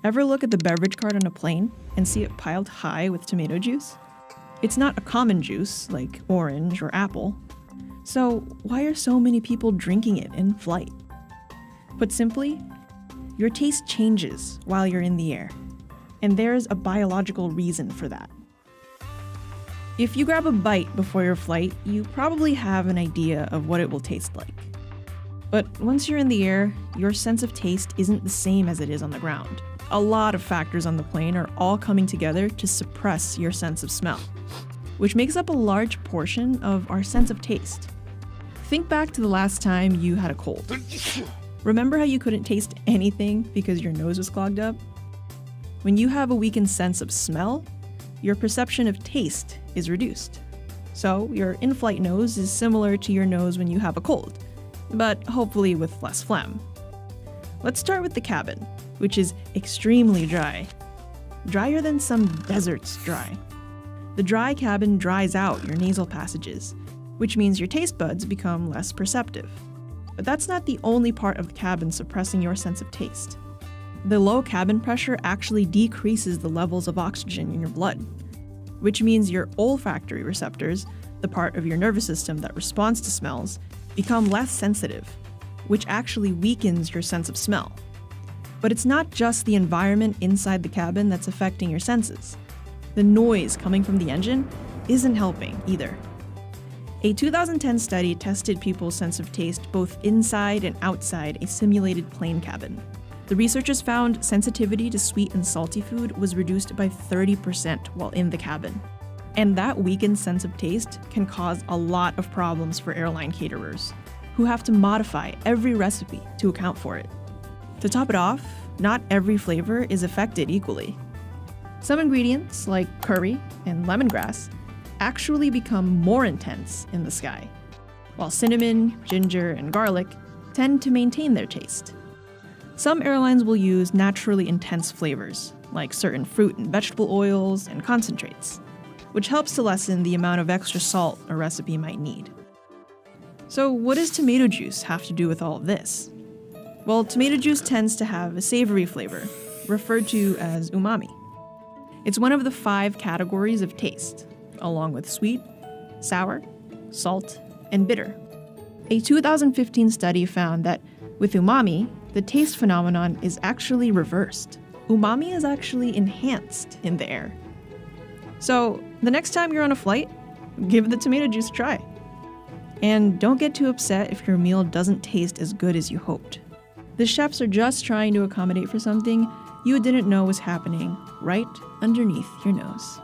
Ever look at the beverage cart on a plane and see it piled high with tomato juice? It's not a common juice like orange or apple. So why are so many people drinking it in flight? Put simply, your taste changes while you're in the air, and there's a biological reason for that. If you grab a bite before your flight, you probably have an idea of what it will taste like. But once you're in the air, your sense of taste isn't the same as it is on the ground. A lot of factors on the plane are all coming together to suppress your sense of smell, which makes up a large portion of our sense of taste. Think back to the last time you had a cold. Remember how you couldn't taste anything because your nose was clogged up? When you have a weakened sense of smell, your perception of taste is reduced. So your in-flight nose is similar to your nose when you have a cold, but hopefully with less phlegm. Let's start with the cabin, which is extremely dry. Drier than some deserts dry. The dry cabin dries out your nasal passages, which means your taste buds become less perceptive. But that's not the only part of the cabin suppressing your sense of taste. The low cabin pressure actually decreases the levels of oxygen in your blood, which means your olfactory receptors, the part of your nervous system that responds to smells, become less sensitive, which actually weakens your sense of smell. But it's not just the environment inside the cabin that's affecting your senses. The noise coming from the engine isn't helping either. A 2010 study tested people's sense of taste both inside and outside a simulated plane cabin. The researchers found sensitivity to sweet and salty food was reduced by 30% while in the cabin. And that weakened sense of taste can cause a lot of problems for airline caterers, who have to modify every recipe to account for it. To top it off, not every flavor is affected equally. Some ingredients, like curry and lemongrass, actually become more intense in the sky, while cinnamon, ginger, and garlic tend to maintain their taste. Some airlines will use naturally intense flavors, like certain fruit and vegetable oils and concentrates, which helps to lessen the amount of extra salt a recipe might need. So what does tomato juice have to do with all of this? Well, tomato juice tends to have a savory flavor, referred to as umami. It's one of the 5 categories of taste, along with sweet, sour, salt, and bitter. A 2015 study found that with umami, the taste phenomenon is actually reversed. Umami is actually enhanced in the air. So, the next time you're on a flight, give the tomato juice a try. And don't get too upset if your meal doesn't taste as good as you hoped. The chefs are just trying to accommodate for something you didn't know was happening right underneath your nose.